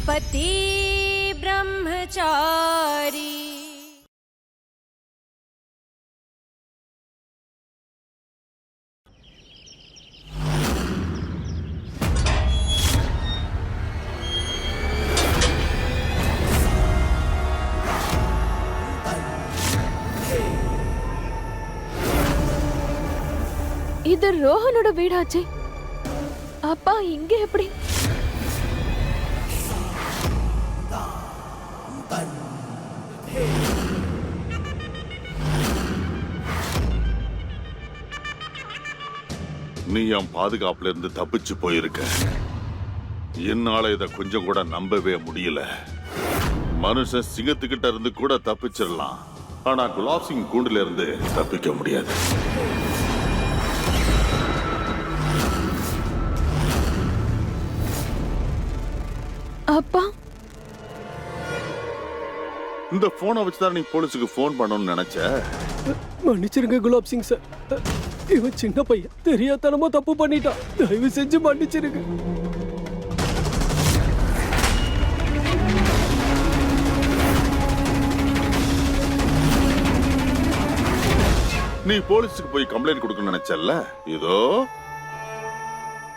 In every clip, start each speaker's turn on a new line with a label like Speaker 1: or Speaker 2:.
Speaker 1: पति ब्रह्मचारी।
Speaker 2: இது ரோஹனோட வீடாச்சே. அப்பா இங்க எப்படி?
Speaker 3: நீ என் பாதுகாப்புல இருந்து தப்பிச்சு போயிருக்க. என்னால இத கொஞ்சம் கூட நம்பவே முடியல. மனுஷன் சிங்கத்துக்கிட்ட இருந்து கூட தப்பிச்சிடலாம், ஆனா குலாப் சிங் கூண்டுல இருந்து தப்பிக்க முடியாது.
Speaker 2: அப்பா
Speaker 3: இந்த போனை வச்சுதான் நீ போலீஸுக்கு போன் பண்ணணும்னு நினைச்ச?
Speaker 4: மன்னிச்சிருங்க குலாப் சிங் சார், இவன் சின்ன பையன், தெரியாதனமா தப்பு பண்ணிட்டான். தயவு செஞ்சு மன்னிச்சிருங்க.
Speaker 3: நீ போலீஸுக்கு போய் கம்ப்ளைண்ட் கொடுக்கணும்னு நினைச்சல்ல, இதோ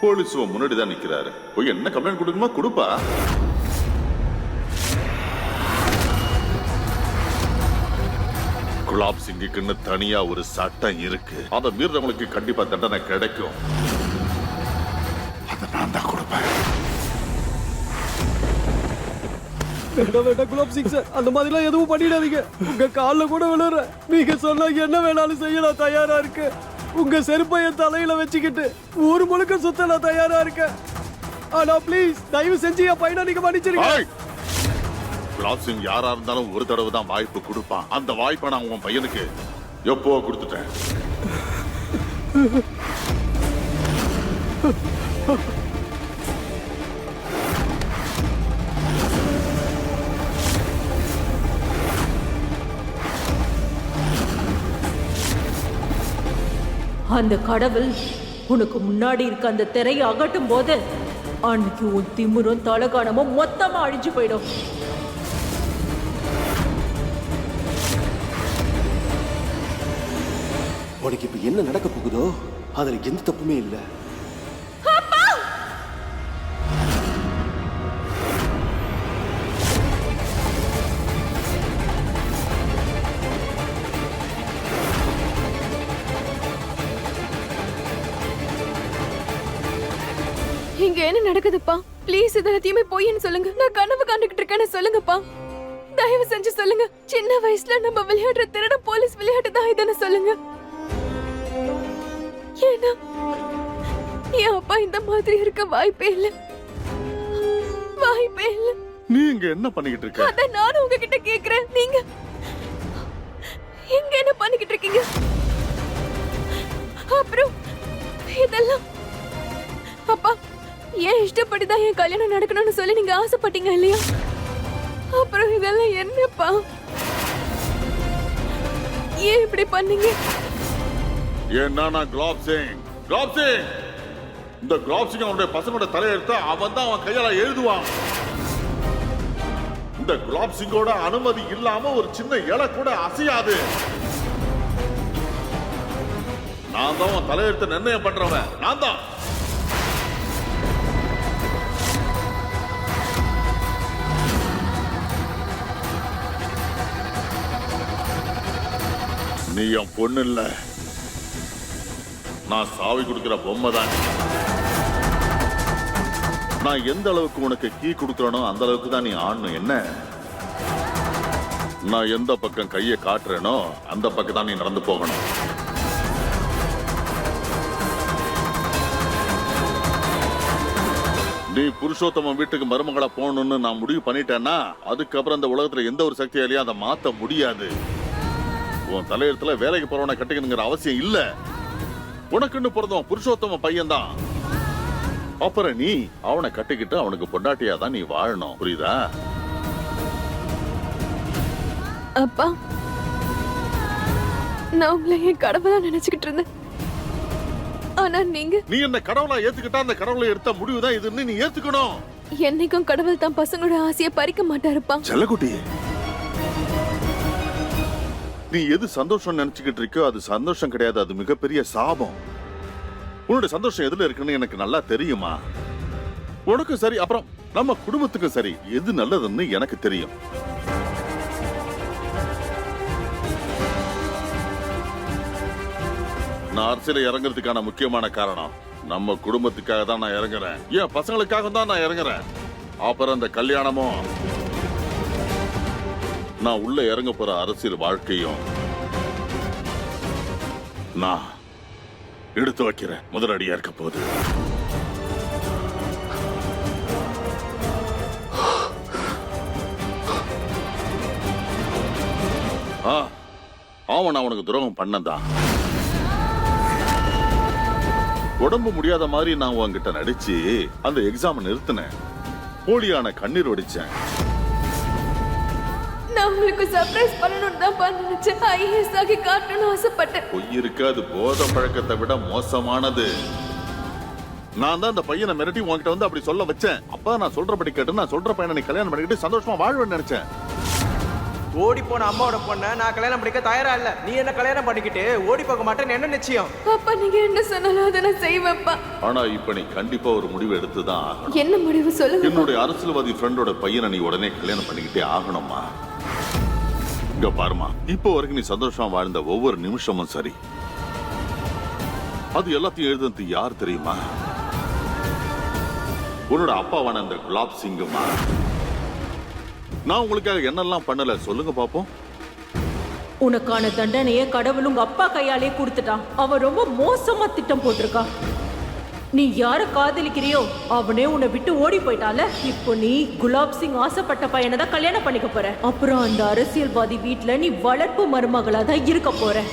Speaker 3: போலீஸ் முன்னாடி தான் நிக்கிறாரு. போய் என்ன கம்ப்ளைண்ட் கொடுக்குமா கொடுப்பா. குலாப் சிங்குக்குன்னு தனியா ஒரு சட்டம் இருக்கு. அதை மீறவங்களுக்கு கண்டிப்பா தண்டனை கிடைக்கும். அதை நான் தான் கொடுப்பேன்.
Speaker 4: வேண்டாம் வேண்டாம் குலாப் சிங் சார், அந்த மாதிரிலாம் எதுவும் பண்ணிடாதீங்க. உங்க காலில் கூட விழுற. நீங்க சொன்னா என்ன வேணாலும் செய்ய நான் தயாரா இருக்கு. உங்க செருப்பை என் தலையில வச்சுக்கிட்டு ஊர் முழுக்க சுத்த நான் தயாரா இருக்கேன். ஆனா ப்ளீஸ் தயவு செஞ்சு என் பையனை நீங்க மன்னிச்சிருங்க.
Speaker 3: குலாப் சிங் யாரா இருந்தாலும் ஒரு தடவை தான் வாய்ப்பு கொடுப்பான். அந்த வாய்ப்பை நான் உன் பையனுக்கு எப்போ கொடுத்துட்டேன்.
Speaker 5: அந்த கடவுள் உனக்கு முன்னாடி இருக்க அந்த திரையை அகட்டும் போது அன்னைக்கு உன் திமிரும் தலகாணமும் மொத்தமா அழிஞ்சு போயிடும்.
Speaker 6: உனக்கு இப்ப என்ன நடக்க போகுதோ அதுல எந்த தப்புமே இல்லை.
Speaker 2: இங்க என்ன நடக்குதுப்பா? ப்ளீஸ் இது எல்லாத்தையுமே பொய்ன்னு சொல்லுங்க. நான் கனவு கண்டுகிட்டு இருக்கேன்னு சொல்லுங்கப்பா. தயவு செஞ்சு சொல்லுங்க. சின்ன வயசுல நம்ம விளையாடுற திருட போலீஸ் விளையாட்டு தான் இதுன்னு சொல்லுங்க. ஏன்னா என் அப்பா இந்த மாதிரி இருக்க வாய்ப்பே இல்ல, வாய்ப்பே இல்ல.
Speaker 3: நீ இங்க என்ன பண்ணிக்கிட்டு இருக்க?
Speaker 2: அத நானும் உங்ககிட்ட கேக்குறேன். நீங்க இங்க என்ன பண்ணிக்கிட்டு இருக்கீங்க? அப்புறம் இதெல்லாம் அப்பா ஏன் இஷ்டப்படிதான் என் கல்யாணம் நடக்கணும்னு சொல்லி நீங்க ஆசைப்பட்டீங்க இல்லையா? அப்புறம் இதெல்லாம் என்னப்பா? ஏன் இப்படி பண்ணீங்க?
Speaker 3: ஏன்னா நான் குலாப் சிங் இந்த குலாப் சிங் அவனுடைய பசங்களோட தலையெழுத்த அவன் தான் அவன் கையால எழுதுவான். இந்த குலாப் சிங்கோட அனுமதி இல்லாம ஒரு சின்ன இலை கூட அசையாது. நான் தான் அவன் தலையெழுத்த நிர்ணயம் பண்றவன். நான் தான். நீ என் பொண்ணு இல்ல, நான் சாவி கொடுக்கிற பொம்மை தான். நான் எந்த அளவுக்கு உனக்கு கீ கொடுக்கறனோ அந்த அளவுக்கு தான் நீ ஆடணும். என்ன, நான் எந்த பக்கம் கையை காட்டுறேனோ அந்த பக்கம் தான் நீ நடந்து போகணும். நீ புருஷோத்தமன் வீட்டுக்கு மருமகளா போகணும்னு நான் முடிவு பண்ணிட்டேன்னா அதுக்கப்புறம் இந்த உலகத்துல எந்த ஒரு சக்தியாலையும் அதை மாத்த முடியாது. உன் தலையெழுத்துல வேலைக்கு போறவனை கட்டிக்கணுங்கிற அவசியம் இல்ல. உனக்குன்னு பிறந்தவன் புருஷோத்தம பையன் தான். அப்புறம் நீ அவனை கட்டிக்கிட்டு அவனுக்கு பொண்டாட்டியா தான் நீ வாழணும். புரியுதா?
Speaker 2: அப்பா நான் உங்களை என் கடவுளா நினைச்சுக்கிட்டு இருந்தேன். ஆனா நீங்க
Speaker 3: என்ன கடவுளா ஏத்துக்கிட்டா அந்த கடவுளை எடுத்த முடிவுதான் இதுன்னு நீ ஏத்துக்கணும்.
Speaker 2: என்னைக்கும் கடவுள் தான் பசங்களோட ஆசையை பறிக்க மாட்டாருப்பா.
Speaker 3: செல்லக்குட்டி, நீ எது சந்தோஷம் நினைச்சுக்கிட்டு இருக்கோ அது சந்தோஷம் கிடையாது, அது மிகப்பெரிய சாபம். உன்னோட சந்தோஷம் எதுல இருக்குன்னு எனக்கு நல்லா தெரியுமா. உனக்கு சரி, அப்புறம் நம்ம குடும்பத்துக்கும் சரி, எது நல்லதுன்னு எனக்கு தெரியும். நான் அரசியல இறங்குறதுக்கான முக்கியமான காரணம் நம்ம குடும்பத்துக்காக தான் நான் இறங்குறேன். ஏன் பசங்களுக்காக தான் நான் இறங்குறேன். அப்புறம் அந்த கல்யாணமும் நான் உள்ள இறங்க போற அரசியல் வாழ்க்கையும் நான் எடுத்து வைக்கிறேன் முதலடியா இருக்க போகுது. அவன் அவனுக்கு துரோகம் பண்ணதான். உடம்பு முடியாத மாதிரி நான் உன்கிட்ட நடிச்சு அந்த எக்ஸாம் நிறுத்தினேன். போலியான கண்ணீர் வடிச்சேன்.
Speaker 2: நான் உங்களுக்கு சர்ப்ரைஸ் பண்ணணும்னு தான் நினைச்சேன். ஐஏஎஸ் ஆகி காட்டணும்னு ஆசைப்பட்டேன்.
Speaker 3: பொய் இருக்கு, அது போதை பழக்கத்தை விட மோசமானது. நான் தான் அந்த பையனை மிரட்டி உன்கிட்ட வந்து அப்படி சொல்ல வச்சேன். அப்ப நான் சொல்றபடி கேட்டு நான் சொல்ற பையனை நீ கல்யாணம் பண்ணிக்கிட்டு சந்தோஷமா வாழ்வேன்னு நினைச்சேன்.
Speaker 1: ஓடி போன அம்மாவோட பொண்ண நான் கல்யாணம் பண்ணிக்க தயாரா இல்ல. நீ என்ன கல்யாணம் பண்ணிக்கிட்டு ஓடி போக மாட்டேன்னு என்ன நிச்சயம்?
Speaker 2: அப்பா நீங்க என்ன சொன்னாலும் அதை நான் செய்வேன்ப்பா.
Speaker 3: ஆனா இப்ப நீ கண்டிப்பா ஒரு முடிவு எடுத்துதான் ஆகணும்.
Speaker 2: என்ன முடிவு சொல்லுங்க.
Speaker 3: என்னுடைய அரசியல்வாதி ஃப்ரெண்டோட பையனை நீ உடனே கல்யாணம் பண்ணிக்கிட்டே ஆகணுமா. இங்க பாருமா, இப்போ வரைக்கும் நீ சந்தோஷமா வாழ்ந்த ஒவ்வொரு நிமிஷமும் சரி, அது எல்லாத்தையும் எழுதுனது யார் தெரியுமா? உன்னோட அப்பாவான அந்த குலாப் சிங்குமா. நான் உங்களுக்காக என்னெல்லாம் பண்ணல சொல்லுங்க பாப்போம்.
Speaker 5: உனக்கான தண்டனையை கடவுள் உங்க அப்பா கையாலே கொடுத்துட்டான். அவன் ரொம்ப மோசமா திட்டம் போட்டிருக்கான். நீ யார காதலிக்கிறியோ அவனே உன்னை விட்டு ஓடி போயிட்டால. இப்போ நீ குலாப் சிங் ஆசைப்பட்ட பையனை தான் கல்யாணம் பண்ணிக்க போற. அப்புறம் அந்த அரசியல்வாதி வீட்டுல நீ வளர்ப்பு மருமகளா தான் இருக்க போற.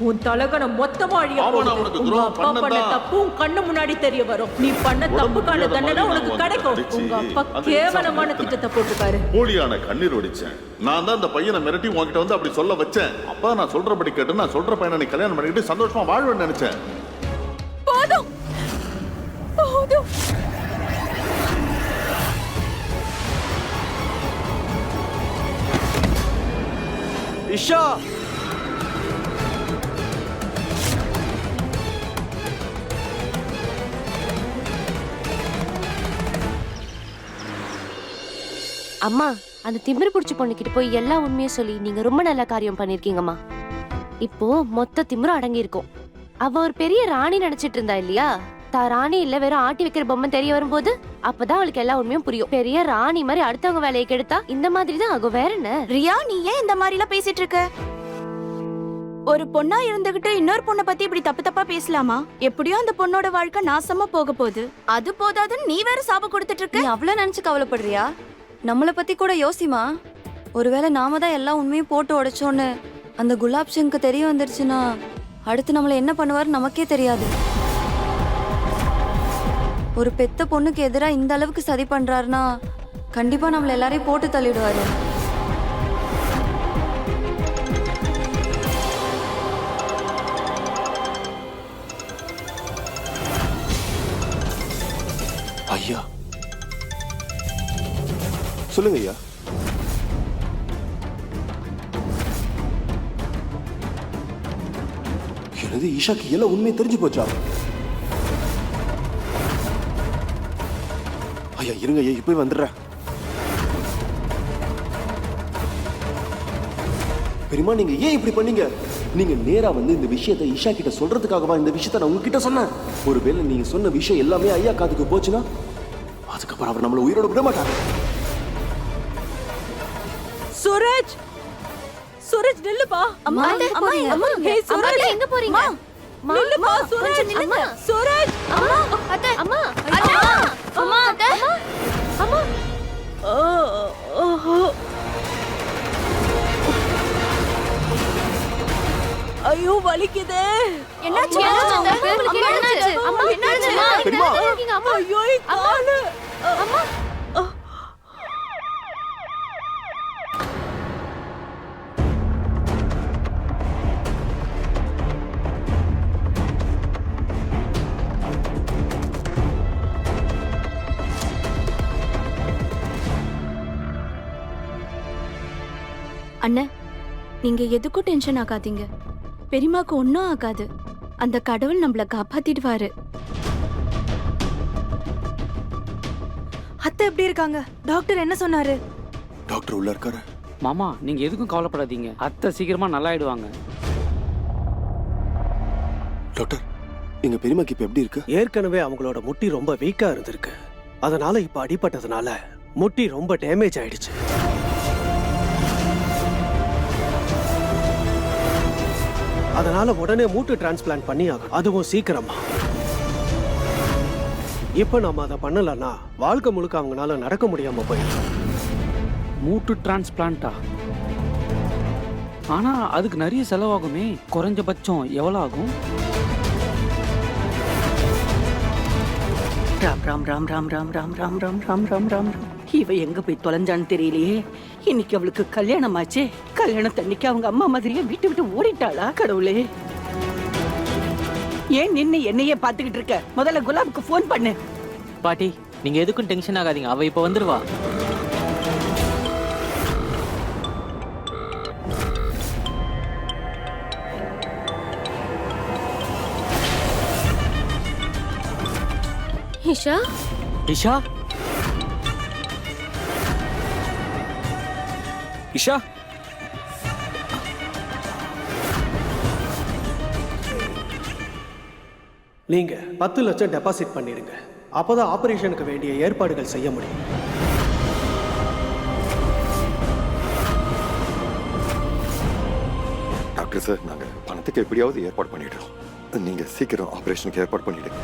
Speaker 5: உன் தலகணம் மொத்தமா அழிய போகுது. உங்க அப்பா பண்ண தப்பு உன் கண்ணு முன்னாடி தெரிய வரும். நீ பண்ண தப்புக்கான தண்டனை உனக்கு கிடைக்கும். உங்க அப்பா கேவலமான திட்டத்தை போட்டுக்காரு.
Speaker 3: போலியான கண்ணீர் வடிச்சேன். நான் தான் அந்த பையனை மிரட்டி உன்கிட்ட வந்து அப்படி சொல்ல வச்சேன். அப்பா நான் சொல்றபடி கேட்டு நான் சொல்ற பையனை நீ கல்யாணம் பண்ணிக்கிட்டு சந்தோஷமா வாழ்வேன்னு நினைச்சேன்.
Speaker 2: போதும் போதும்.
Speaker 1: இஷா,
Speaker 7: அம்மா, அந்த திமிரு பிடிச்ச பொண்ணுகிட்ட போய் எல்லா உண்மையும் சொல்லி நீங்க ரொம்ப நல்ல காரியம் பண்ணிருக்கீங்கம்மா. இப்போ மொத்த திமிரும் அடங்கி இருக்கும். அவ ஒரு பெரிய ராணி நினைச்சிட்டு இருந்தா இல்லையா? ராணி இல்ல, வெறும் ஆட்டி வைக்கிற பொம்மை தெரிய வரும்போது அப்பதான் அவளுக்கு எல்லா உண்மையும் புரியும். பெரிய ராணி மாதிரி அடுத்தவங்க வேலையை கெடுத்தா இந்த மாதிரி தான் ஆகும். வேற என்ன?
Speaker 8: ரியா, நீ ஏன் இந்த மாதிரி எல்லாம் பேசிட்டு இருக்க? ஒரு பொண்ணா இருந்துகிட்டு இன்னொரு பொண்ணை பத்தி இப்படி தப்பு தப்பா பேசலாமா? எப்படியோ அந்த பொண்ணோட வாழ்க்கை நாசமா போக போகுது. அது போதாதுன்னு நீ வேற சாப கொடுத்துட்டு இருக்க.
Speaker 9: நீ அவ்வளவு நினைச்சு கவலைப்படுறியா? நம்மளை பத்தி கூட யோசிமா. ஒருவேளை நாம தான் எல்லா உண்மையும் போட்டு உடைச்சோன்னு அந்த குலாப் சிங்க்கு தெரிய வந்துருச்சுன்னா அடுத்து நம்மள என்ன பண்ணுவாரு நமக்கே தெரியாது. ஒரு பெத்த பொண்ணுக்கு எதிராக இந்த அளவுக்கு சதி பண்றாருன்னா கண்டிப்பா நம்மள எல்லாரையும் போட்டு தள்ளிடுவாரு.
Speaker 6: ஐயா சொல்லுங்க ஐயா. எனது ஈஷாக்கு எல்லாம் உண்மையை தெரிஞ்சு போச்சா? ஐயா இருங்க ஐயா, இப்போய் வந்துடுறேன். பெரியமா, நீங்க ஏன் இப்படி பண்ணீங்க? நீங்க நேரா வந்து இந்த விஷயத்தை ஈஷா கிட்ட சொல்றதுக்காகவா இந்த விஷயத்தை நான் உங்ககிட்ட சொன்னேன்? ஒருவேளை நீங்க சொன்ன விஷயம் எல்லாமே ஐயா காதுக்கு போச்சுன்னா அதுக்கப்புறம் அவர் நம்மளை உயிரோட விட மாட்டாங்க.
Speaker 5: சுரேஜ், சுரேஜ் நில்லுப்பா.
Speaker 8: அம்மா, அம்மா, அம்மா,
Speaker 5: ஹே சுரேஜ்,
Speaker 7: எங்க போறீங்க?
Speaker 5: நில்லுப்பா சுரேஜ்.
Speaker 7: அம்மா,
Speaker 5: சுரேஜ்,
Speaker 7: அம்மா, அத்தை, அம்மா, அம்மா, அம்மா, அத்தை, அம்மா.
Speaker 5: ஐயோ வலிக்குதே.
Speaker 8: என்னாச்சு?
Speaker 7: உங்களுக்கு என்னாச்சு? அம்மா, என்னாச்சு?
Speaker 6: பெரியம்மா.
Speaker 7: அம்மா,
Speaker 5: ஐயோ காலு.
Speaker 7: அம்மா.
Speaker 8: அண்ணே, நீங்க எதுக்கும் டென்ஷன் ஆகாதீங்க. பெரியமாக்கு ஒன்றும் ஆகாது. அந்த கடவுள் நம்மள காப்பாத்திடுவாரு.
Speaker 10: அத்தை எப்படி இருக்காங்க? டாக்டர் என்ன சொன்னாரு?
Speaker 6: டாக்டர் உள்ள இருக்காரு.
Speaker 11: மாமா நீங்க எதுக்கும் கவலைப்படாதீங்க, அத்தை சீக்கிரமா நல்லா ஆயிடுவாங்க.
Speaker 6: டாக்டர், எங்க பெரியமாக்கு இப்ப எப்படி இருக்கு?
Speaker 4: ஏற்கனவே அவங்களோட முட்டி ரொம்ப வீக்கா இருந்திருக்கு. அதனால இப்ப அடிபட்டதுனால முட்டி ரொம்ப டேமேஜ் ஆயிடுச்சு. அதனால உடனே மூட்டு டிரான்ஸ்பிளான்ட் பண்ணி ஆகும், அதுவும் சீக்கிரமா. இப்ப நம்ம அதை பண்ணலன்னா வாழ்க்கை முழுக்க அவங்களால நடக்க முடியாம போயிடும்.
Speaker 11: மூட்டு டிரான்ஸ்பிளான்ட்டா? ஆனா அதுக்கு நிறைய செலவாகுமே. குறைஞ்சபட்சம் எவ்வளவு ஆகும்?
Speaker 12: ராம் ராம் ராம் ராம் ராம் ராம் ராம் ராம் ராம் ராம் ராம் ராம். இவ எங்க போய் தொலைஞ்சான்னு தெரியலையே. இன்னைக்கு அவளுக்கு கல்யாணம் ஆச்சு. கல்யாணத்தன்னைக்கு அவங்க அம்மா மாதிரியே வீட்டை விட்டு ஓடிட்டாளா? கடவுளே, ஏன் நின்னு என்னையே பாத்துக்கிட்டு இருக்க? முதல்ல குலாபுக்கு போன் பண்ணு.
Speaker 13: பாட்டி நீங்க எதுக்கும் டென்ஷன் ஆகாதீங்க, அவ இப்ப வந்துருவா.
Speaker 7: இஷா,
Speaker 13: இஷா, இஷா,
Speaker 4: நீங்க 10 லட்சம் டெபாசிட் பண்ணிடுங்க. அப்பதான் ஆபரேஷனுக்கு வேண்டிய ஏற்பாடுகள் செய்ய முடியும்.
Speaker 14: டாக்டர் சார், நாங்க பணத்துக்கு எப்படியாவது ஏற்பாடு பண்ணிடுறோம். நீங்க சீக்கிரம் ஆபரேஷனுக்கு ஏற்பாடு பண்ணிடுங்க.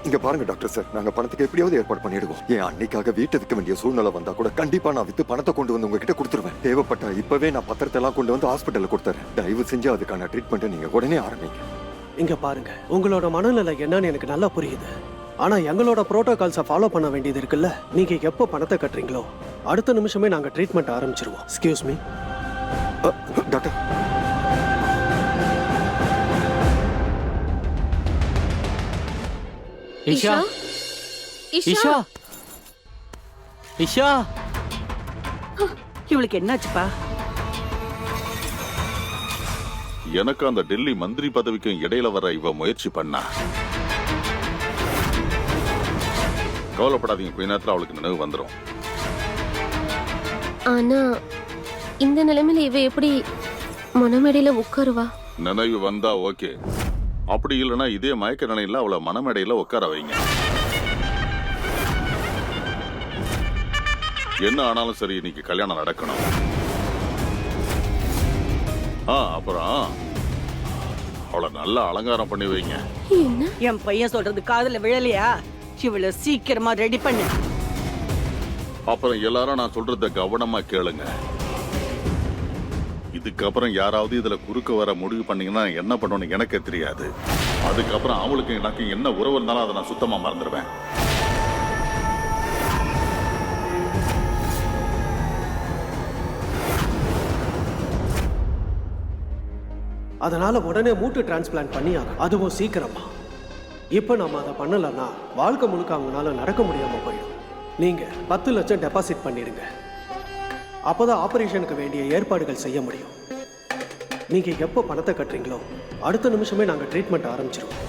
Speaker 14: இங்க பாருங்க டாக்டர் சார், நாங்க பணத்துக்கு எப்படியாவது ஏற்பாடு பண்ணிடுவோம். என் அன்னைக்காக வீட்டை விற்க வேண்டிய சூழ்நிலை வந்தா கூட கண்டிப்பா நான் வித்து பணத்தை கொண்டு வந்து உங்ககிட்ட கொடுத்துருவேன். தேவைப்பட்டா இப்பவே நான் பத்திரத்தை எல்லாம் கொண்டு வந்து ஹாஸ்பிட்டல்ல கொடுத்துறேன். தயவு செஞ்சு அதுக்கான ட்ரீட்மெண்ட்டை நீங்க உடனே ஆரம்பிங்க.
Speaker 4: இங்க பாருங்க, உங்களோட மனநிலை என்னன்னு எனக்கு நல்லா புரியுது. ஆனா எங்களோட புரோட்டோகால்ஸை ஃபாலோ பண்ண வேண்டியது இருக்குல்ல. நீங்க எப்போ பணத்தை கட்டுறீங்களோ அடுத்த நிமிஷமே நாங்க ட்ரீட்மெண்ட் ஆரம்பிச்சிருவோம். Excuse me
Speaker 14: doctor.
Speaker 13: Isha, Isha, Isha,
Speaker 12: இவளுக்கு என்னாச்சுப்பா?
Speaker 3: எனக்கு அந்த டெல்லி மந்திரி பதவிக்கும் இடையில வர இவ முயற்சி பண்ணா. கவலைப்படாதீங்க, கொஞ்ச நேரத்துல அவளுக்கு நினைவு வந்துடும்.
Speaker 7: ஆனா இந்த நிலைமையில இவ எப்படி மனமேடையில உட்காருவா?
Speaker 3: நினைவு வந்தா ஓகே, அப்படி இல்லைன்னா இதே மயக்க நிலையில அவளை மனமேடையில உட்கார வைங்க. என்ன ஆனாலும் சரி, இன்னைக்கு கல்யாணம் நடக்கணும். அப்புறம் அவளை நல்லா அலங்காரம் பண்ணி வைங்க.
Speaker 12: என் பையன் சொல்றது காதுல விழலையா? இவளை சீக்கிரமா ரெடி பண்ணு.
Speaker 3: அப்புறம் எல்லாரும் நான் சொல்றத கவனமா கேளுங்க. இதுக்கப்புறம் யாராவது இதுல குறுக்க வர முடிவு பண்ணீங்கன்னா என்ன பண்ணணும்னு எனக்கே தெரியாது. அதுக்கப்புறம் அவளுக்கு எனக்கு என்ன உறவு இருந்தாலும் அதை நான் சுத்தமா மறந்துடுவேன்.
Speaker 4: அதனால உடனே மூட்டு டிரான்ஸ்பிளான்ட் பண்ணி ஆகும், அதுவும் சீக்கிரமா. இப்ப நம்ம அதை பண்ணலன்னா வாழ்க்கை முழுக்க அவங்களால நடக்க முடியாம போயிடும். நீங்க 10 லட்சம் டெபாசிட் பண்ணிடுங்க. அப்பதான் ஆபரேஷனுக்கு வேண்டிய ஏற்பாடுகள் செய்ய முடியும். நீங்க எப்போ பணத்தை கட்டுறீங்களோ அடுத்த நிமிஷமே நாங்க ட்ரீட்மெண்ட் ஆரம்பிச்சிருவோம்.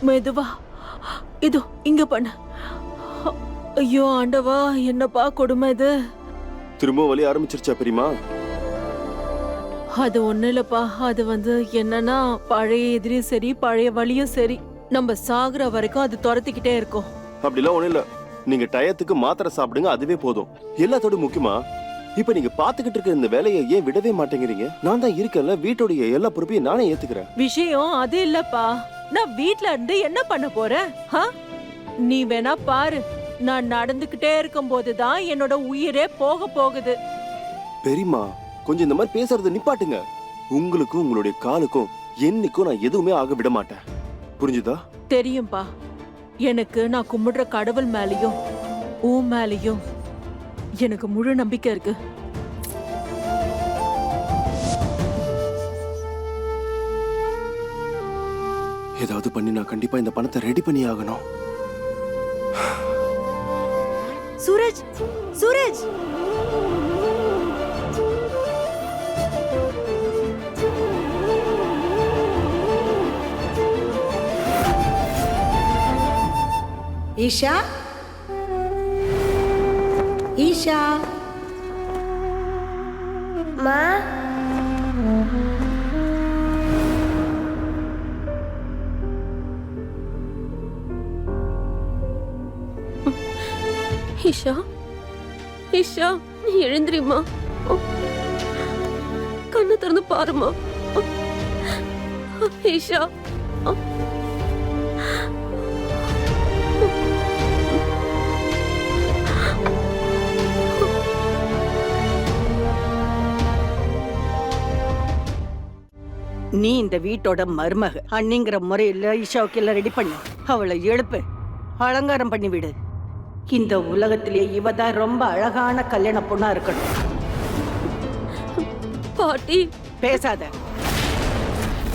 Speaker 5: மெதுவா இதோ இங்க பண்ண. ஐயோ ஆண்டவா, என்னப்பா கொடுமை இது.
Speaker 6: திரும்ப வலி ஆரம்பிச்சிருச்சா பெரியமா?
Speaker 5: அது ஒண்ணு இல்லப்பா, அது என்னன்னா பழைய எதிரியும் சரி பழைய வலியும் சரி நம்ம சாகுற வரைக்கும் அது துரத்திக்கிட்டே இருக்கும்.
Speaker 6: அப்படிலாம் ஒண்ணும் இல்ல, நீங்க டயத்துக்கு மாத்திரை சாப்பிடுங்க, அதுவே போதும். எல்லாத்தோட முக்கியமா இப்ப நீங்க பாத்துக்கிட்டு இருக்க இந்த வேலையை ஏன் விடவே மாட்டேங்கிறீங்க? நான் தான் இருக்கல, வீட்டோடைய எல்லா பொறுப்பையும் நானே ஏத்துக்கிறேன்.
Speaker 5: விஷயம் அது இல்லப்பா, நான் வீட்ல இருந்து என்ன பண்ண போறேன்? நீ வேணா பாரு, நான் நடந்துகிட்டே இருக்கும் போதுதான் என்னோட உயிரே போக போகுது.
Speaker 6: பெரியமா, கொஞ்சம் இந்த மாதிரி பேசுறத நிப்பாட்டுங்க. உங்களுக்கும் உங்களுடைய காலுக்கும் என்னைக்கும் நான் எதுவுமே ஆக விட மாட்டேன், புரிஞ்சுதா?
Speaker 5: தெரியும்பா, எனக்கு நான் கும்பிடுற கடவுள் மேலயும் உன் மேலயும் எனக்கு முழு நம்பிக்கை இருக்கு.
Speaker 6: ஏதாவது பண்ணி நான் கண்டிப்பா இந்த பணத்தை ரெடி பண்ணி ஆகணும்.
Speaker 10: சூரஜ் சூரஜ் ஈஷா ஈஷா
Speaker 7: மா
Speaker 2: ஈஷா ஈஷா நீ எழுந்திரிம்மா கண்ணை திறந்து பாருமா ஈஷா
Speaker 12: நீ இந்த வீட்டோட மருமக அண்ணிங்கிற முறையில் ஈஷாவுக்கு எல்லாம் ரெடி பண்ணு. அவளை எழுப்பு, அலங்காரம் பண்ணி விடு. இந்த உலகத்திலே இவ தான் ரொம்ப அழகான கல்யாண பொண்ணா இருக்கணும்.
Speaker 2: பாட்டி
Speaker 12: பேசாத,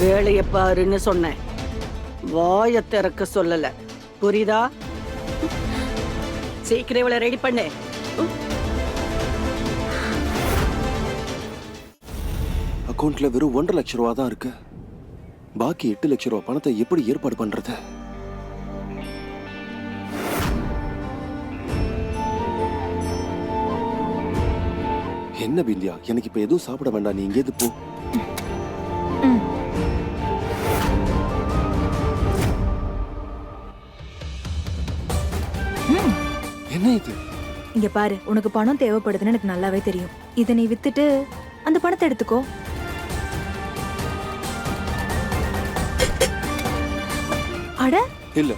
Speaker 12: வேலையை பாருன்னு சொன்னேன், வாயை திறக்க சொல்லல. புரியுதா? சீக்கிரம் இவளை ரெடி பண்ணு.
Speaker 6: அக்கௌண்ட்ல வெறும் 1.5 லட்சம் ரூபா தான் இருக்கு. பாக்கி 8 லட்சம் ரூபா பணத்தை எப்படி ஏற்பாடு பண்றது? என்ன பிந்தியா, எனக்கு இப்ப எதுவும் சாப்பிட வேண்டாம், நீ இங்கே போ. என்ன இது?
Speaker 10: இங்க பாரு, உனக்கு பணம் தேவைப்படுதுன்னு எனக்கு நல்லாவே தெரியும். இதை நீ வித்துட்டு அந்த பணத்தை எடுத்துக்கோ. அட
Speaker 6: இல்ல,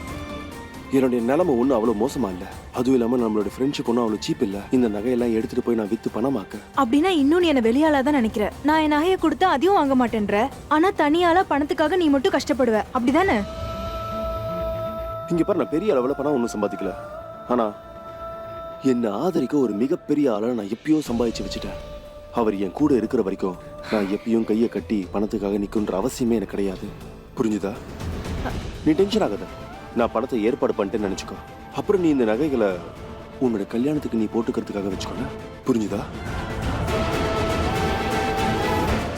Speaker 6: என்னுடைய நிலைமை ஒன்றும் அவ்வளோ மோசமா இல்ல. அதுவும் இல்லாம நம்மளோட ஃப்ரெண்ட்ஷிப் ஒன்றும் அவ்வளோ சீப் இல்ல. இந்த நகையெல்லாம் எடுத்துட்டு போய் நான் வித்து பணமாக்க.
Speaker 10: அப்படின்னா இன்னும் நீ என்ன வெளியாளா தான் நினைக்கிற. நான் என் நகையை கொடுத்தா அதையும் வாங்க மாட்டேன்ற. ஆனா தனியாளா பணத்துக்காக நீ மட்டும் கஷ்டப்படுவ, அப்படிதானே?
Speaker 6: இங்க பாரு, நான் பெரிய அளவுல பணம் ஒன்றும் சம்பாதிக்கல. ஆனா என்னை ஆதரிக்க ஒரு மிகப்பெரிய ஆளை நான் எப்பயோ சம்பாதிச்சு வச்சுட்டேன். அவர் என் கூட இருக்கிற வரைக்கும் நான் எப்பயும் கையை கட்டி பணத்துக்காக நிற்குன்ற அவசியமே எனக்கு கிடையாது. புரிஞ்சுதா? நீ டென்ஷன் ஆகாத, நான் பணத்தை ஏற்பாடு பண்ணிட்டேன்னு நினைச்சுக்கோ. அப்புறம் நீ இந்த நகைகளை உன்னோட கல்யாணத்துக்கு நீ போட்டுக்கிறதுக்காக வச்சுக்கோங்க. புரிஞ்சுதா?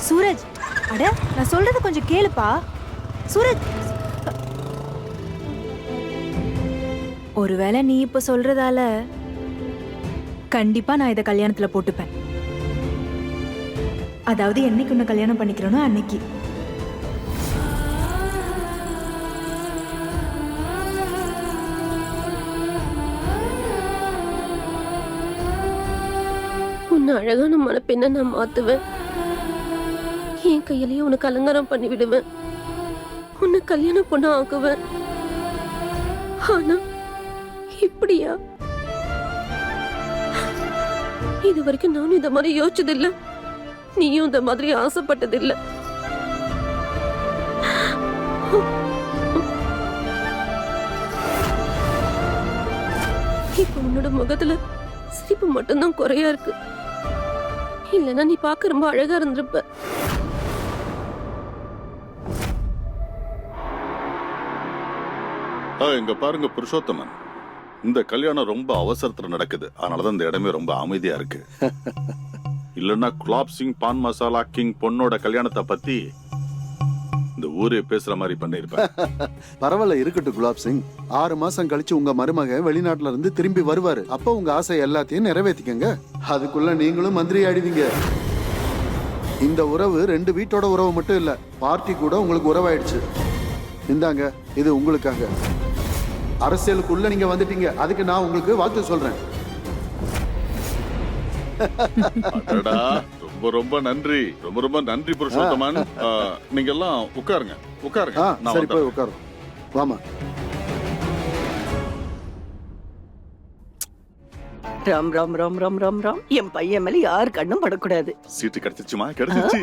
Speaker 10: சூரஜ், அட நான் சொல்றத கொஞ்சம் கேளுப்பா. சூரஜ், ஒருவேளை நீ இப்ப சொல்றதால கண்டிப்பா நான் இதை கல்யாணத்துல போட்டுப்பேன். அதாவது என்னைக்கு உன்னை கல்யாணம் பண்ணிக்கிறனோ அன்னைக்கு.
Speaker 2: உன்னை அழகான மனப்பெண்ணை நான் மாத்துவேன். என் கையிலேயே உனக்கு அலங்காரம் பண்ணி விடுவேன். உன்னை கல்யாணம் பொண்ணா ஆக்குவேன். ஆனா இப்படியா? இது வரைக்கும் நானும் இந்த மாதிரி யோசிச்சதில்லை, நீயும் இந்த மாதிரி ஆசைப்பட்டதில்லை. இப்ப உன்னோட முகத்துல சிரிப்பு மட்டும்தான் குறையா இருக்கு. இல்லைன்னா நீ பார்க்க ரொம்ப அழகா இருந்திருப்ப.
Speaker 3: இங்க பாருங்க புருஷோத்தமன், இந்த கல்யாணம் ரொம்ப அவசரத்துல நடக்குது. அதனாலதான் இந்த இடமே ரொம்ப அமைதியா இருக்கு. இல்லன்னா குலாப் சிங் பான் மசாலா கிங் பொண்ணோட கல்யாணத்தை பத்தி இந்த ஊரே பேசுற மாதிரி பண்ணிருப்பேன்.
Speaker 15: பரவாயில்ல, இருக்கட்டும் குலாப் சிங். 6 மாசம் கழிச்சு உங்க மருமக வெளிநாட்டுல இருந்து திரும்பி வருவாரு. அப்ப உங்க ஆசை எல்லாத்தையும் நிறைவேற்றிக்கங்க. அதுக்குள்ள நீங்களும் மந்திரி ஆயிடுவீங்க. இந்த உறவு 2 வீட்டோட உறவு மட்டும் இல்ல, பார்ட்டி கூட உங்களுக்கு உறவாயிடுச்சு. இந்தாங்க, இது உங்களுக்காக. அரசியலுக்குள்ள நீங்க வந்துட்டீங்க, அதுக்கு நான் உங்களுக்கு வாழ்த்து சொல்றேன்.
Speaker 3: ரொம்ப ரொம்ப நன்றி, ரொம்ப ரொம்ப நன்றி புருஷோத்தமன். நீங்க எல்லாம் உட்காருங்க, உட்காருங்க.
Speaker 15: சரி, போய் உட்காரும். வாமா.
Speaker 12: ராம் ராம் ராம் ராம் ராம் ராம். என் பையன் மேல யார் கண்ணும் படக்கூடாது.
Speaker 3: சீட்டு கிடைச்சிச்சுமா? கிடைச்சிச்சு.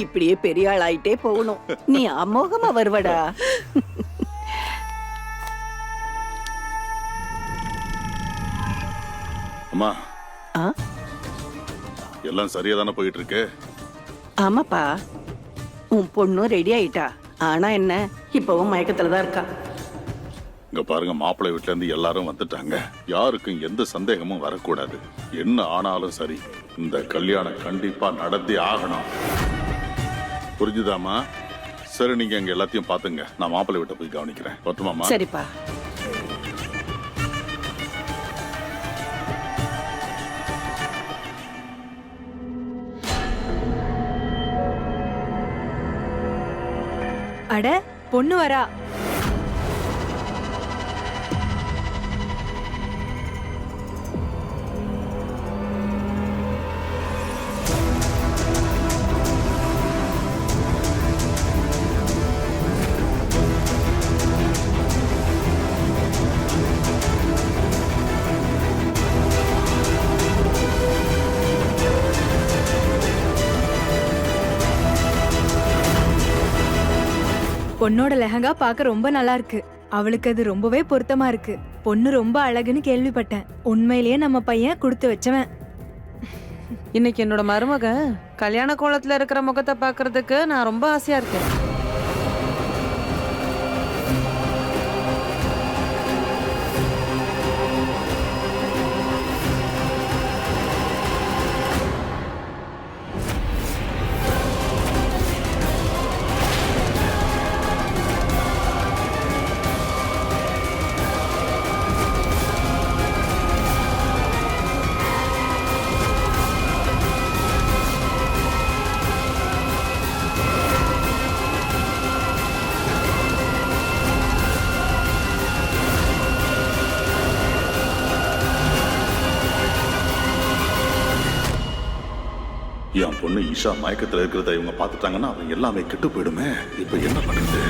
Speaker 12: இப்படியே பெரிய ஆள் ஆயிட்டே போகணும். நீ அமோகமா வருவடா.
Speaker 3: அம்மா, எல்லாம் சரியா தானே போயிட்டு இருக்கு?
Speaker 12: ஆமாப்பா, உன் பொண்ணும் ரெடி ஆயிட்டா. ஆனா என்ன, இப்பவும் மயக்கத்துல தான் இருக்கா.
Speaker 3: இங்க பாருங்க, மாப்பிள்ளை வீட்டுல இருந்து எல்லாரும் வந்துட்டாங்க. யாருக்கும் எந்த சந்தேகமும் வரக்கூடாது. என்ன ஆனாலும் சரி, இந்த கல்யாணம் கண்டிப்பா நடந்தே ஆகணும். புரிஞ்சுதாமா? சரி, நீங்க எங்க எல்லாத்தையும் பாத்துங்க. நான் மாப்பிள்ளை வீட்டை போய் கவனிக்கிறேன். பத்துமாமா?
Speaker 12: சரிப்பா.
Speaker 10: அட பொண்ணு வரா. பொண்ணோட லெஹங்கா பார்க்க ரொம்ப நல்லா இருக்கு. அவளுக்கு அது ரொம்பவே பொருத்தமா இருக்கு. பொண்ணு ரொம்ப அழகுன்னு கேள்விப்பட்டேன். உண்மையிலேயே நம்ம பையன் கொடுத்து வச்சவன்.
Speaker 16: இன்னைக்கு என்னோட மருமக கல்யாண கோலத்துல இருக்கிற முகத்தை பார்க்கிறதுக்கு நான் ரொம்ப ஆசையா இருக்கேன்.
Speaker 3: என் பொண்ணு ஈஷா மயக்கத்துல இருக்கிறத இவங்க பார்த்துட்டாங்கன்னா அவங்க எல்லாமே கெட்டு போயிடுமே. இப்ப என்ன பண்ணுது?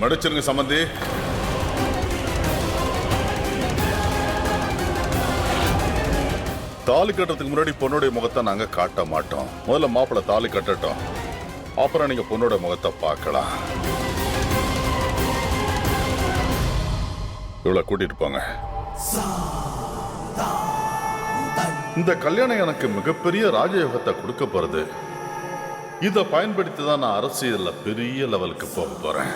Speaker 3: மடிச்சிருங்க சம்பந்தி. தாலி கட்டுறதுக்கு முன்னாடி பொண்ணுடைய முகத்தை நாங்க காட்ட மாட்டோம். முதல்ல மாப்பிள்ளை தாலி கட்டட்டும், அப்புறம் நீங்க பொண்ணோட முகத்தை பார்க்கலாம். இவ்வளவு கூட்டிட்டு போங்க. இந்த கல்யாணம் எனக்கு மிகப்பெரிய ராஜயோகத்தை கொடுக்க போறது. இதை பயன்படுத்தி தான் நான் அரசியல்ல பெரிய லெவலுக்கு போக போறேன்.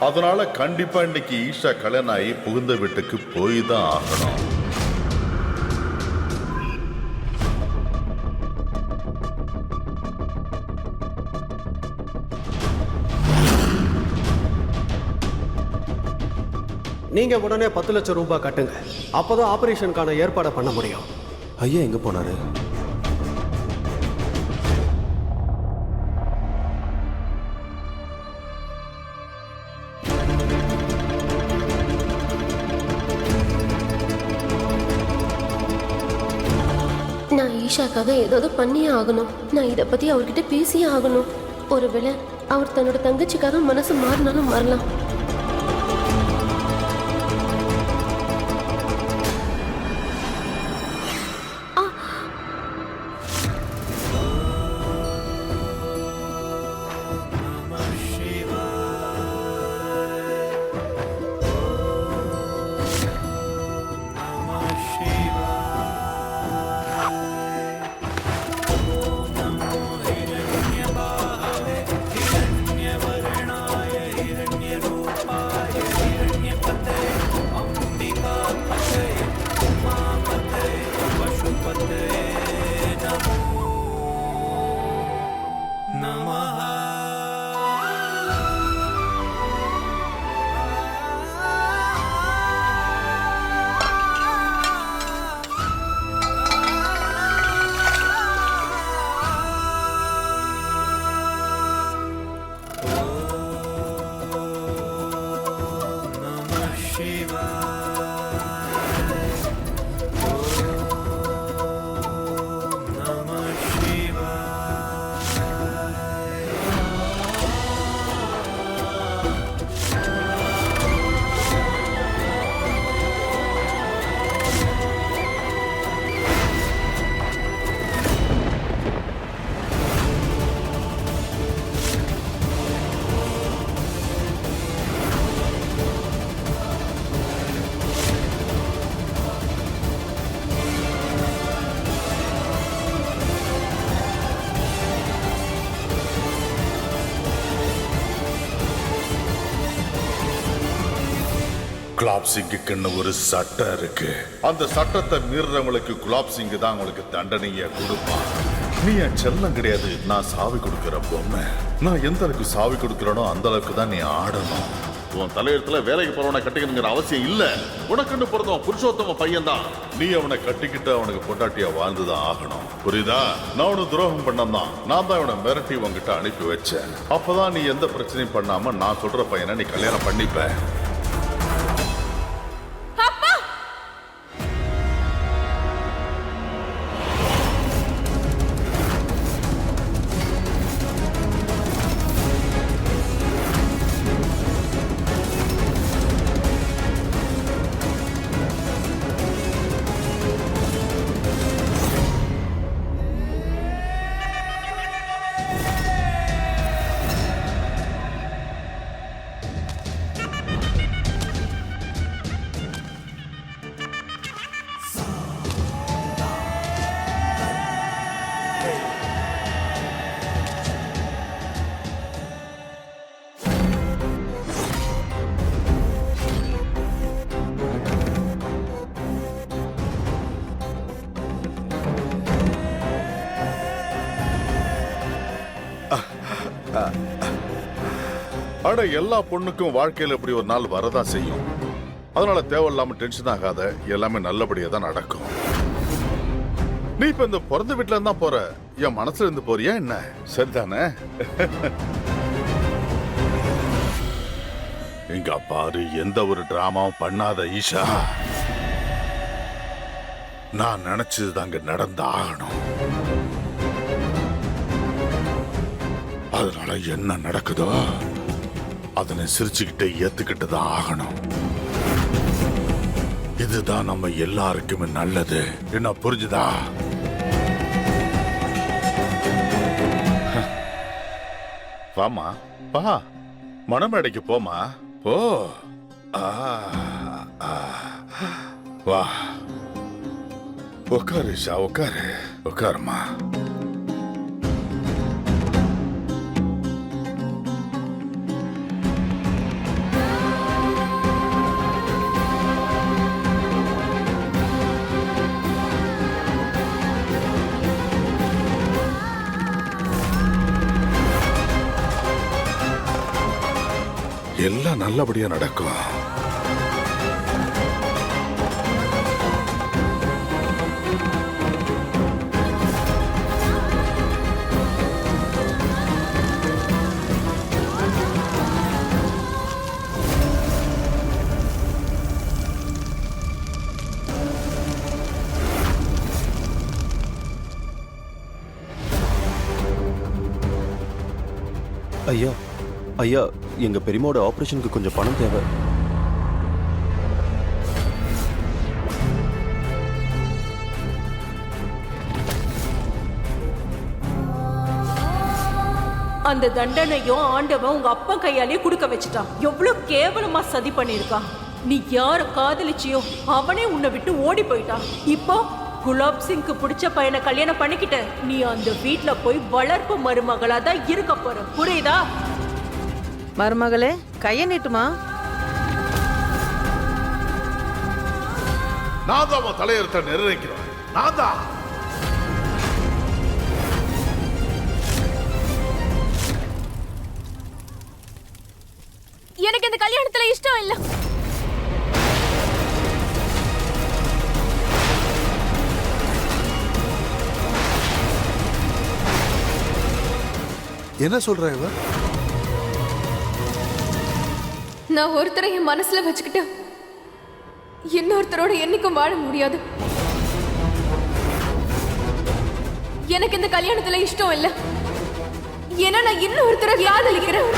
Speaker 3: அதனால கண்டிப்பா இன்னைக்கு ஈஷா கல்யாணம் ஆகி புகுந்த வீட்டுக்கு போய் தான் ஆகணும்.
Speaker 4: நீங்க உடனே 10 லட்சம் ரூபாய் கட்டுங்க. அப்பதான் ஆபரேஷனுக்கான ஏற்பாடை பண்ண முடியும்.
Speaker 6: ஐயா எங்க போனாரு?
Speaker 7: நான் ஈஷாக்காக ஏதாவது பண்ணியே ஆகணும். நான் இதை பத்தி அவர்கிட்ட பேசியே ஆகணும். ஒருவேளை அவர் தன்னோட தங்கச்சிக்காக மனசு மாறினாலும் மாறலாம்.
Speaker 3: குலாப் சிங்குக்குன்னு ஒரு சட்டம் இருக்கு. அந்த சட்டத்தை மீறுறவங்களுக்கு குலாப் சிங் தான் உங்களுக்கு தண்டனையை கொடுப்பான். நீ என் செல்லம் கிடையாது, நான் சாவி கொடுக்கிற பொம்மை. நான் எந்த அளவுக்கு சாவி கொடுக்கிறனோ அந்த அளவுக்கு தான் நீ ஆடணும். உன் தலையெழுத்துல வேலைக்கு போறவனை கட்டிக்கணுங்கிற அவசியம் இல்ல. உனக்குன்னு பிறந்தவன் புருஷோத்தம பையன் தான். நீ அவனை கட்டிக்கிட்டு அவனுக்கு பொண்டாட்டியா வாழ்ந்துதான் ஆகணும். புரியுதா? நான் உனக்கு துரோகம் பண்ணதான். நான் தான் அவனை மிரட்டி உன்கிட்ட அனுப்பி வச்சேன். அப்பதான் நீ எந்த பிரச்சனையும் பண்ணாம நான் சொல்ற பையனை நீ கல்யாணம் பண்ணிப்ப. ஆனா எல்லா பொண்ணுக்கும் வாழ்க்கையில இப்படி ஒரு நாள் வரதான் செய்யும். அதனால தேவையில்லாம டென்ஷன் ஆகாத. எல்லாமே நல்லபடியா தான் நடக்கும். நீ இப்ப இந்த பிறந்த வீட்டுல இருந்தா போற, என் மனசுல இருந்து போறியா என்ன? சரிதானே? இங்க பாரு, எந்த ஒரு டிராமாவும் பண்ணாத ஈஷா. நான் நினைச்சது அங்க நடந்து ஆகணும். அதனால என்ன நடக்குதோ அதனை சிரிச்சுக்கிட்டே ஏத்துக்கிட்டு தான் ஆகணும். இதுதான் நம்ம எல்லாருக்குமே நல்லது. என்ன புரிஞ்சுதா? வாமா, வா, மணமேடைக்கு போமா, போ. வா, உட்காரு ஷா, உட்காரு, உட்காருமா. எல்லாம் நல்லபடியா நடக்கும்.
Speaker 6: ஐயா, ஐயா, எங்க பெரியமாவோட ஆபரேஷனுக்கு கொஞ்சம் பணம் தேவை.
Speaker 5: அந்த தண்டனையும் ஆண்டவன் உங்க அப்பா கையாலே குடுக்க வச்சுட்டான். எவ்வளவு கேவலமா சதி பண்ணிருக்கான். நீ யார காதலிச்சியோ அவனே உன்னை விட்டு ஓடி போயிட்டான். இப்போ குலாப் சிங்க்கு பிடிச்ச பையனை கல்யாணம் பண்ணிக்கிட்ட நீ அந்த வீட்டுல போய் வளர்ப்பு மருமகளா தான் இருக்க போற. புரியுதா?
Speaker 16: மருமகளே, கைய நீட்டுமா.
Speaker 3: நான் தான் தலையெழுத்த நிர்ணயிக்கிறேன். நான் தான்.
Speaker 2: எனக்கு இந்த கல்யாணத்துல இஷ்டம் இல்ல.
Speaker 15: என்ன சொல்ற இவ?
Speaker 2: நான் ஒருத்தரை என் மனசுல வச்சுக்கிட்டு இன்னொருத்தரோட என்னைக்கும் வாழ முடியாது. எனக்கு இந்த கல்யாணத்துல இஷ்டம் இல்ல. ஏன்னா நான் இன்னொருத்தரை காதலிக்கிறேன்.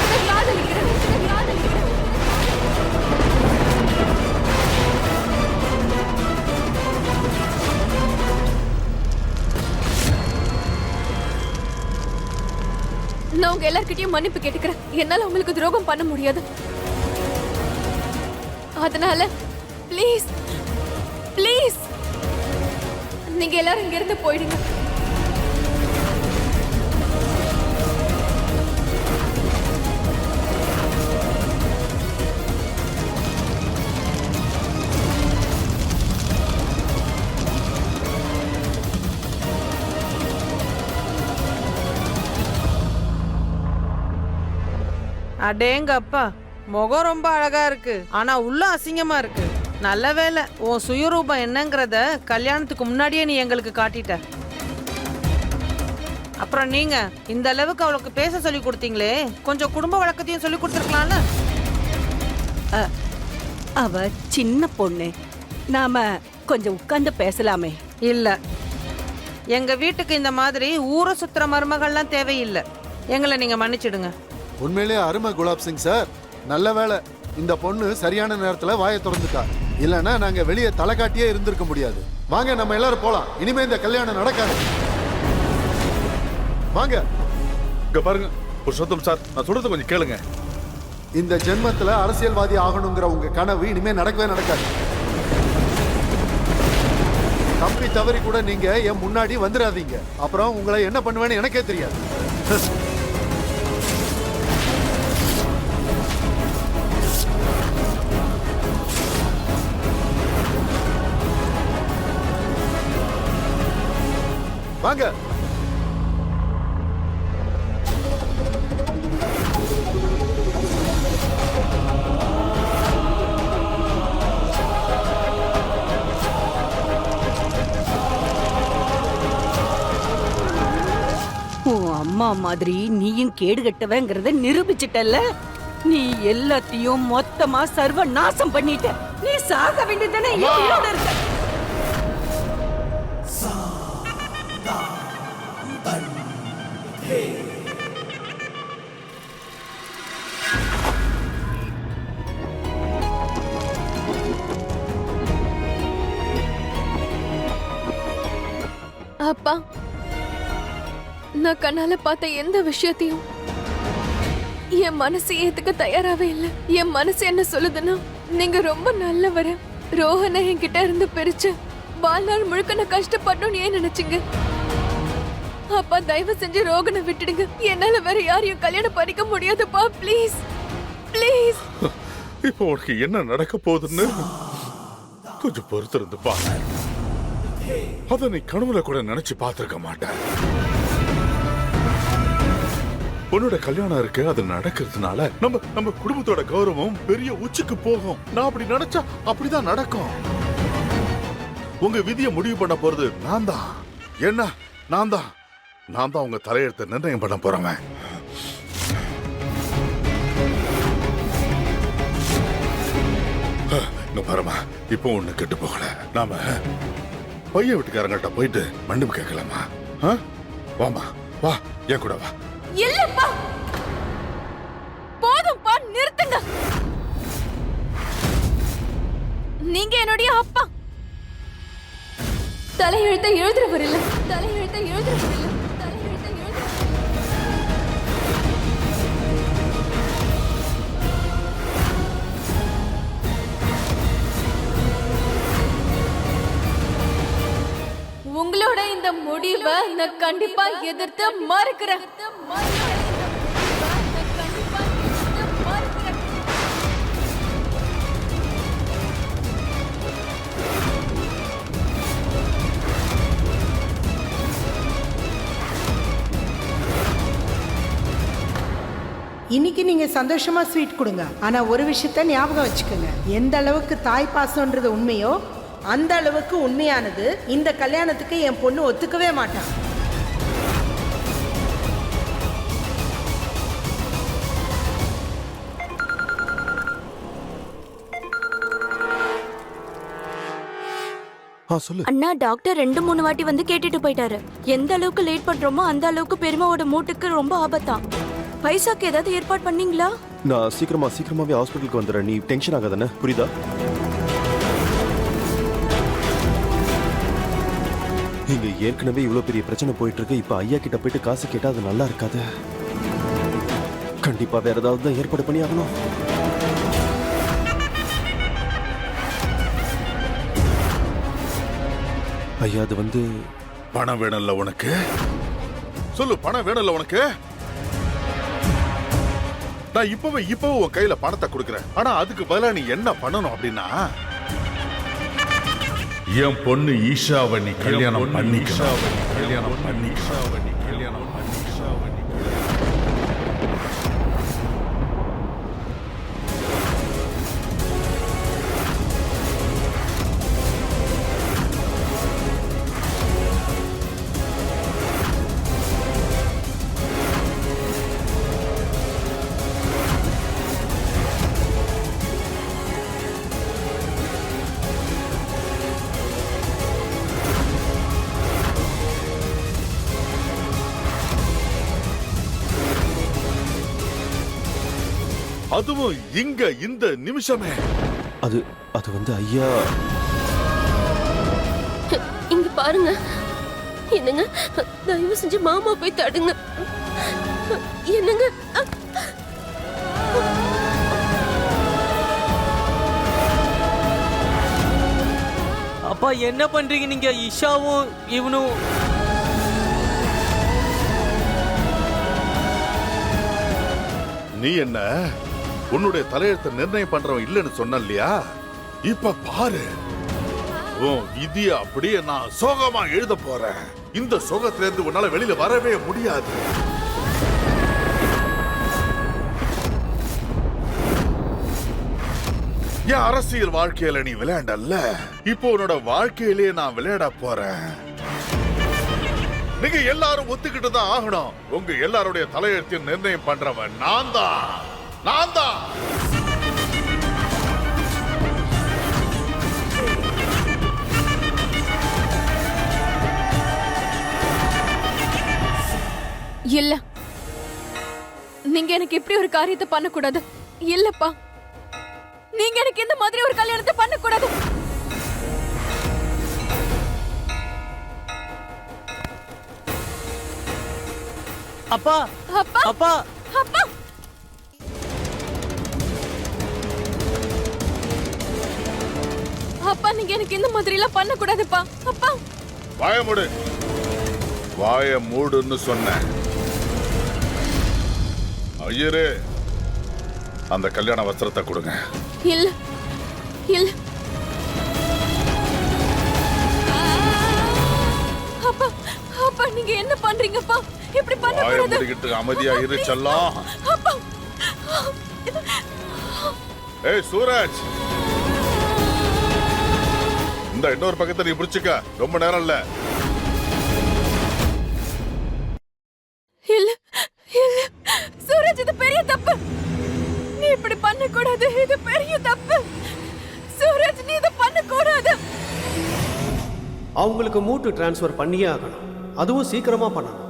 Speaker 2: நான் உங்க எல்லார்கிட்டயும் மன்னிப்பு கேட்டுக்கிறேன். என்னால உங்களுக்கு துரோகம் பண்ண முடியாது. அதனால ப்ளீஸ் ப்ளீஸ் நீங்க எல்லாரும் இங்க இருந்து போயிடுங்க.
Speaker 16: அடேங்க அப்பா, முகம் ரொம்ப அழகா இருக்கு, ஆனா உள்ள அசிங்கமா இருக்கு. நல்ல வேலை உன் சுயரூபம் என்னங்கிறத கல்யாணத்துக்கு முன்னாடியே நீ எங்களுக்கு காட்டிட்ட. அப்புறம் நீங்க இந்த அளவுக்கு அவளுக்கு பேச சொல்லி கொடுத்தீங்களே, கொஞ்சம் குடும்ப வழக்கத்தையும் சொல்லி கொடுத்துருக்கலாம்ல.
Speaker 12: அவ சின்ன பொண்ணு, நாம கொஞ்சம் உட்கார்ந்து பேசலாமே.
Speaker 16: இல்ல, எங்க வீட்டுக்கு இந்த மாதிரி ஊரை சுத்துற மருமகள்லாம் தேவையில்லை. எங்களை நீங்க மன்னிச்சிடுங்க.
Speaker 15: உண்மையிலேயே அருமை குலாப் சிங் சார். நல்ல வேலை இந்த பொண்ணு சரியான நேரத்துல வாயை திறந்துட்டா. இல்லைன்னா நாங்க வெளியே தலை காட்டியே இருந்திருக்க முடியாது. வாங்க நம்ம எல்லாரும் போலாம். இனிமே இந்த கல்யாணம் நடக்காது. வாங்க.
Speaker 3: இங்க பாருங்க புருஷோத்தம் சார், நான் சொல்றது கொஞ்சம் கேளுங்க.
Speaker 15: இந்த ஜென்மத்துல அரசியல்வாதி ஆகணுங்கிற உங்க கனவு இனிமே நடக்கவே நடக்காது. தப்பி தவறி கூட நீங்க என் முன்னாடி வந்துடாதீங்க. அப்புறம் உங்களை என்ன பண்ணுவேன்னு எனக்கே தெரியாது. வாங்க.
Speaker 12: உன் அம்மா மாதிரி நீயும் கேடு கட்டவங்கிறத நிரூபிச்சிட்டல்ல. நீ எல்லாத்தையும் மொத்தமா சர்வ நாசம் பண்ணிட்ட. நீ சாக வேண்டியதானே உயிரோட இருக்க.
Speaker 2: அப்பா, நான் கண்ணால பார்த்த எந்த விஷயத்தையும் என் மனசு ஏத்துக்க தயாராவே இல்ல. என் மனசு என்ன சொல்லுதுன்னா, நீங்க ரொம்ப நல்லவர. ரோஹனை என்கிட்ட இருந்து பிரிச்சு வாழ்நாள் முழுக்க நான் கஷ்டப்படணும்னு ஏன் நினைச்சீங்க? அப்பா, தயவு செஞ்சு ரோகனை விட்டுடுங்க. என்னால வேற யாரையும் கல்யாணம் பண்ணிக்க முடியாதுப்பா. Please please.
Speaker 3: இப்போ உனக்கு என்ன நடக்க போகுதுன்னு கொஞ்சம் பொறுத்திருந்து பாரு. அத நீ கனவுல கூட நினைச்சு பார்த்திருக்க மாட்டேன். உன்னோட கல்யாணம் இருக்கு, அது நடக்கிறதுனால நம்ம குடும்பத்தோட கௌரவம் பெரிய உச்சிக்கு போகும். நான் அப்படி நினைச்சா அப்படிதான் நடக்கும். உங்க விதியை முடிவு பண்ண போறது நான் தான். என்ன, நான் தான் உங்க தலையெழுத்தை நிர்ணயம் பண்ண போறவன். இங்க பாருமா, இப்போ ஒண்ணு கெட்டு போகல. நாம பையன் வீட்டுக்காரங்கிட்ட போயிட்டு மன்னிப்பு கேட்கலாமா? வாமா, வா, என் கூட வா.
Speaker 2: இல்லப்பா, போதும்பா, நிறுத்துங்க. நீங்க என்னுடைய அப்பா. தலையெழுத்தை எழுதுறவர் இல்ல. தலையெழுத்தை எழுதுறவர் இல்ல. தலையெழுத்தை எழுதுறவர். உங்களோட இந்த முடிவை நான் கண்டிப்பா எதிர்த்து மறுக்கிறேன்.
Speaker 17: இன்னைக்கு நீங்க சந்தோஷமா ஸ்வீட் கொடுங்க. ஆனா ஒரு விஷயத்த ஞாபகம் வச்சுக்கோங்க, எந்த அளவுக்கு தாய் பாசம்ன்றது உண்மையோ அந்த அளவுக்கு உண்மையானது இந்த கல்யாணத்துக்கு என் பொண்ணு ஒத்துக்கவே மாட்டான்.
Speaker 8: அண்ணா, டாக்டர் 2-3 வாட்டி வந்து கேட்டுட்டு போயிட்டாரு. எந்த அளவுக்கு லேட் பண்றோமோ அந்த அளவுக்கு பெருமாவோட மூட்டுக்கு ரொம்ப ஆபத்தாம். பைசாக்கு ஏதாவது ஏற்பாடு பண்ணீங்களா?
Speaker 6: நான் சீக்கிரமாவே ஹாஸ்பிட்டலுக்கு வந்துடுறேன். நீ டென்ஷன் ஆகாதானே, புரியுதா? இங்க ஏற்கனவே இவ்வளவு பெரிய பிரச்சனை போயிட்டு இருக்கு. இப்ப ஐயா கிட்ட போயிட்டு காசு கேட்டா அது நல்லா இருக்காது. கண்டிப்பா வேற ஏதாவது தான் ஏற்பாடு பண்ணி ஆகணும். ஐயா, அது வந்து
Speaker 3: பணம் வேணும்ல உனக்கு? சொல்லு, பணம் வேணும்ல உனக்கு? நான் இப்பவே உன் கையில பணத்தை கொடுக்கறேன். ஆனா அதுக்கு பதிலா நீ என்ன பண்ணணும் அப்படின்னா, என் பொண்ணு ஈஷாவை நீ கல்யாணம் பண்ணிக்கணும். அதுவும் இங்க இந்த நிமிஷமே.
Speaker 6: அது அது வந்து ஐயா,
Speaker 7: இங்க பாருங்க. என்னங்க, தயவு செஞ்சு மாமா போய் தடுங்க. என்னங்க,
Speaker 13: அப்பா என்ன பண்றீங்க நீங்க? இஷாவும் இவனும்
Speaker 3: நீ என்ன உன்னுடைய தலையெழுத்தை நிர்ணயம் பண்றவன் இல்லைன்னு சொன்ன இல்லையா? இப்ப பாரு, உன் விதிய அப்படியே நான் சோகமா எழுத போறேன். இந்த சோகத்துல இருந்து உன்னால வெளியில வரவே முடியாது. என் அரசியல் வாழ்க்கையில நீ விளையாண்டல்ல, இப்போ உன்னோட வாழ்க்கையிலேயே நான் விளையாட போறேன். நீங்க எல்லாரும் ஒத்துக்கிட்டு தான் ஆகணும். உங்க எல்லாருடைய தலையெழுத்தையும் நிர்ணயம் பண்றவன் நான் தான்.
Speaker 2: இல்ல, நீங்க எனக்கு இப்படி ஒரு காரியத்தை பண்ணக்கூடாது. இல்லப்பா, நீங்க எனக்கு இந்த மாதிரி ஒரு கல்யாணத்தை பண்ணக்கூடாது.
Speaker 13: அப்பா
Speaker 2: அப்பா
Speaker 13: அப்பா
Speaker 2: அப்பா, அப்பா நீங்க எனக்கு இந்த மாதிரி எல்லாம் பண்ணக்கூடாதுப்பா. அப்பா
Speaker 3: வாய மூடு, வாய மூடுன்னு சொன்னேன். ஐயரே, அந்த கல்யாண வஸ்திரத்தை கொடுங்க.
Speaker 2: இல்ல இல்ல அப்பா, அப்பா நீங்க என்ன பண்றீங்கப்பா? இப்படி பண்ண
Speaker 3: வாய
Speaker 2: கூடாது.
Speaker 3: மூடிக்கிட்டு அமைதியா இரு செல்லம்.
Speaker 2: அப்பா,
Speaker 3: ஏய் சூரஜ், இந்த இன்னொரு பக்கத்தை நீ பிடிச்சுக்க. ரொம்ப நேரம் இல்ல.
Speaker 2: இல்ல இல்ல சூரஜ், இது பெரிய தப்பு. நீ இப்படி பண்ண கூடாது. இது பெரிய தப்பு. சூரஜ், நீ இதை பண்ண கூடாது.
Speaker 4: அவங்களுக்கு மூட்டு டிரான்ஸ்ஃபர் பண்ணியே ஆகணும். அதுவும் சீக்கிரமா பண்ணணும்.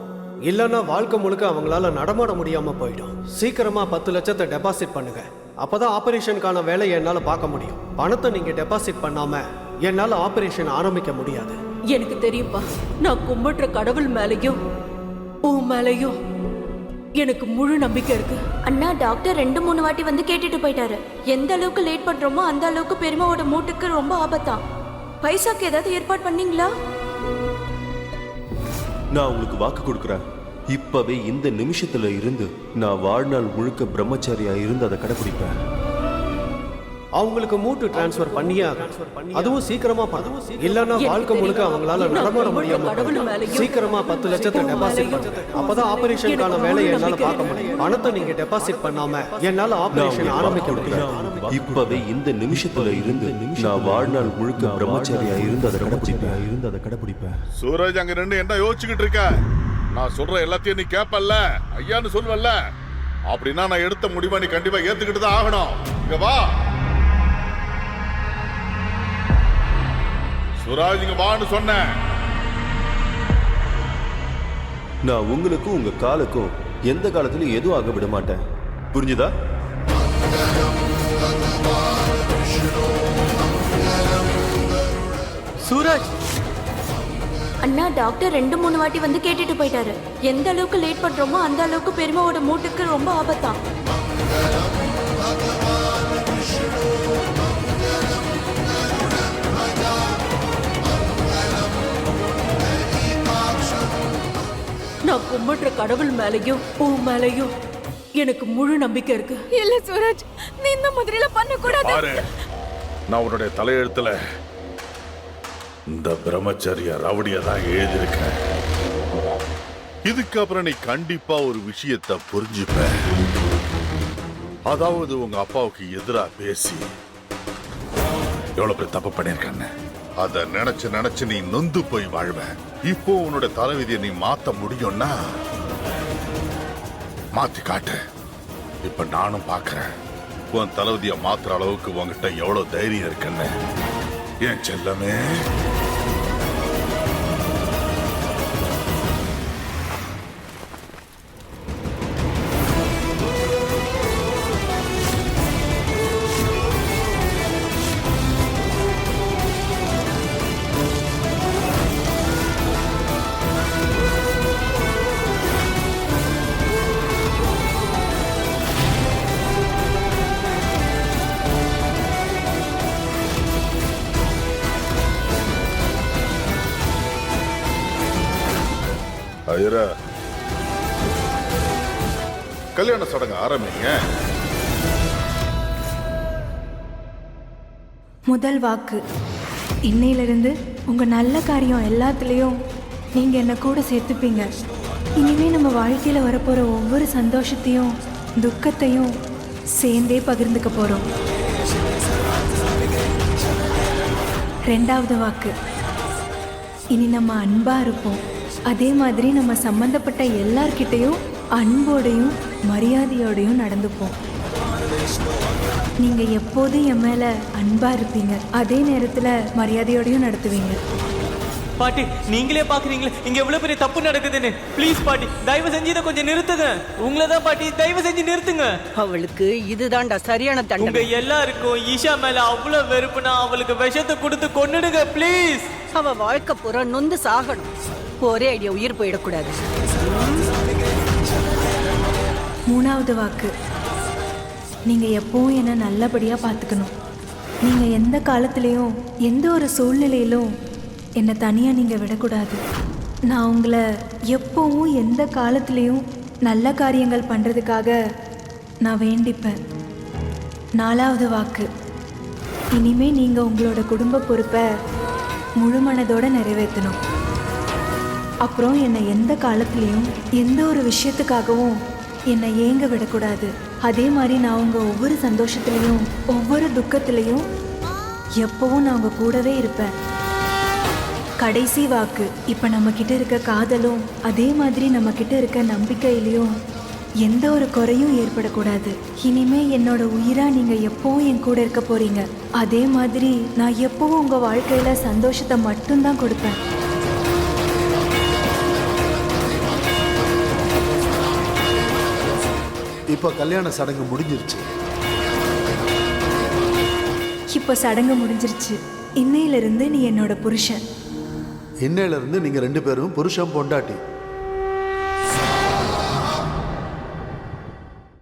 Speaker 4: இல்லைன்னா வாழ்க்கை முழுக்க அவங்களால நடமாட முடியாம போயிடும். சீக்கிரமா 10 லட்சத்தை டெபாசிட் பண்ணுங்க. அப்பதான் ஆபரேஷனுக்கான வேலையை என்னால பார்க்க முடியும். பணத்தை நீங்க டெபாசிட் பண்ணாம என்னால ஆபரேஷன் ஆரம்பிக்க முடியாது.
Speaker 5: எனக்கு தெரியும்பா, நான் கும்பிடுற கடவுள் மேலையும் உன் மேலையும் எனக்கு முழு நம்பிக்கை இருக்கு.
Speaker 8: அண்ணா, டாக்டர் 2-3 வாட்டி வந்து கேட்டுட்டு போயிட்டாரு. எந்த அளவுக்கு லேட் பண்றோமோ அந்த அளவுக்கு பெருமாவோட மூட்டுக்கு ரொம்ப ஆபத்தா. பைசாக்கு ஏதாவது ஏற்பாடு பண்ணீங்களா?
Speaker 6: நான் உங்களுக்கு வாக்கு கொடுக்குறேன். இப்பவே இந்த நிமிஷத்துல இருந்து நான் வாழ்நாள் முழுக்க பிரம்மச்சாரியா இருந்து அதை கடைபிடிப்பேன்.
Speaker 4: அவங்களுக்கு மூட்டு டிரான்ஸ்ஃபர் பண்ணியே ஆகணும். அதுவும் சீக்கிரமா பண்ணணும். இல்லைன்னா வாழ்க்கை முழுக்க அவங்களால நடமாட முடியாம போயிடும். சீக்கிரமா 10 லட்சத்தை டெபாசிட் பண்ணுங்க. அப்பதான் ஆபரேஷனுக்கான வேலையை என்னால பார்க்க முடியும். பணத்தை நீங்க டெபாசிட் பண்ணாம என்னால ஆபரேஷன் ஆரம்பிக்க முடியும்.
Speaker 6: இப்பவே இந்த நிமிஷத்துல இருந்து நான் வாழ்நாள் முழுக்க பிரம்மச்சாரியா இருந்து அதை கடைபிடிப்பேன்.
Speaker 3: சூரஜ், அங்க ரெண்டு என்ன யோசிச்சுக்கிட்டு இருக்க? நான் சொல்ற எல்லாத்தையும் நீ கேப்பல்ல, ஐயான்னு சொல்வல்ல? அப்படின்னா நான் எடுத்த முடிவை நீ கண்டிப்பா ஏத்துக்கிட்டு தான் ஆகணும். இங்க வா சூரஜ், இங்க வான்னு சொன்னேன்.
Speaker 6: நான் உங்களுக்கும் உங்க காலுக்கும் எந்த காலத்திலும் எதுவும் ஆக விட மாட்டேன். புரிஞ்சுதா?
Speaker 13: சூரஜ்,
Speaker 8: அண்ணா, டாக்டர் 2-3 வாட்டி வந்து கேட்டுட்டு போயிட்டாரு. எந்த அளவுக்கு லேட் பண்றோமோ அந்த அளவுக்கு பெருமாவோட மூட்டுக்கு ரொம்ப ஆபத்தா.
Speaker 5: நான் கும்பிடுற கடவுள் மேலையும் உன் மேலையும் எனக்கு முழு நம்பிக்கை இருக்கு.
Speaker 2: இல்ல சூரஜ், நீ இந்த மாதிரி எல்லாம் பண்ண கூடாது.
Speaker 3: பாரு, நான் உன்னுடைய தலையெழுத்துல இந்த பிரம்மச்சரிய ரவுடிய தான் எழுதியிருக்கேன். இதுக்கப்புறம் நீ கண்டிப்பா ஒரு விஷயத்தை புரிஞ்சுப்ப. அதாவது உங்க அப்பாவுக்கு எதிரா பேசி எவ்வளவு பேர் தப்பு பண்ணிருக்கான்னு அத நினைச்சு நினைச்சு நீ நொந்து போய் வாழ்வ. இப்போ உன்னோட தலைவிதியை நீ மாத்த முடியும்னா மாத்தி காட்டு. இப்ப நானும் பாக்குறேன் உன் தலைவிதியை மாத்துற அளவுக்கு உன்கிட்ட எவ்வளவு தைரியம் இருக்குன்னு. என் செல்லமே,
Speaker 18: கல்யாண சடங்கு ஆரம்பிங்க.
Speaker 10: முதல் வாக்கு, இன்னையிலிருந்து உங்க நல்ல காரியம் எல்லாத்துலேயும் நீங்க என்ன கூட சேர்த்துப்பீங்க. இனிமே நம்ம வாழ்க்கையில வரப்போற ஒவ்வொரு சந்தோஷத்தையும் துக்கத்தையும் சேர்ந்தே பகிர்ந்துக்க போறோம். ரெண்டாவது வாக்கு, இனி நம்ம அன்பா இருப்போம். அதே மாதிரி நம்ம சம்பந்தப்பட்ட எல்லார்கிட்டையும் அன்போடையும் மரியாதையோடையும் நடந்துப்போம். நீங்க எப்போதும் என் மேல அன்பா இருப்பீங்க, அதே நேரத்துல மரியாதையோடையும் நடத்துவீங்க.
Speaker 13: பாட்டி நீங்களே பாக்குறீங்களே இங்க எவ்வளவு பெரிய தப்பு நடக்குதுன்னு. ப்ளீஸ் பாட்டி தயவு செஞ்சு இதை கொஞ்சம் நிறுத்துங்க. உங்களதான் பாட்டி தயவு செஞ்சு நிறுத்துங்க.
Speaker 12: அவளுக்கு இதுதான்டா சரியான தண்டனை.
Speaker 13: உங்க எல்லாருக்கும் ஈஷா மேல அவ்வளவு வெறுப்புனா அவளுக்கு விஷத்தை கொடுத்து கொன்னுடுங்க ப்ளீஸ்.
Speaker 12: அவ வாழ்க்கை பூரா நொந்து சாகணும். ஒரே ஐடியா உயிர் போயிடக்கூடாது.
Speaker 10: மூணாவது வாக்கு, நீங்க எப்பவும் என்ன நல்லபடியா பார்த்துக்கணும். நீங்க எந்த காலத்திலையும் எந்த ஒரு சூழ்நிலையிலும் என்னை தனியா நீங்க விடக்கூடாது. நான் உங்களை எப்பவும் எந்த காலத்திலையும் நல்ல காரியங்கள் பண்றதுக்காக நான் வேண்டிப்பேன். நாலாவது வாக்கு, இனிமே நீங்க உங்களோட குடும்ப பொறுப்பை முழு மனதோட நிறைவேற்றணும். அப்புறம் என்னை எந்த காலத்திலையும் எந்த ஒரு விஷயத்துக்காகவும் என்னை ஏங்க விடக்கூடாது. அதே மாதிரி நான் உங்க ஒவ்வொரு சந்தோஷத்துலையும் ஒவ்வொரு துக்கத்திலையும் எப்பவும் நான் உங்க கூடவே இருப்பேன். கடைசி வாக்கு, இப்ப நம்ம கிட்ட இருக்க காதலும் அதே மாதிரி நம்ம கிட்ட இருக்க நம்பிக்கையிலையும் எந்த ஒரு குறையும் ஏற்படக்கூடாது. இனிமே என்னோட உயிரா நீங்க எப்பவும் என் கூட இருக்க போறீங்க. அதே மாதிரி நான் எப்பவும் உங்க வாழ்க்கையில சந்தோஷத்தை மட்டும்தான் கொடுப்பேன்.
Speaker 15: இப்போ கல்யாண சடங்கு முடிஞ்சிருச்சு.
Speaker 10: இப்போ சடங்கு முடிஞ்சிருச்சு. இன்னையிலிருந்து நீ என்னோட புருஷன்.
Speaker 15: இன்னையிலிருந்து நீங்க 2 பேரும் புருஷன் பொண்டாட்டி.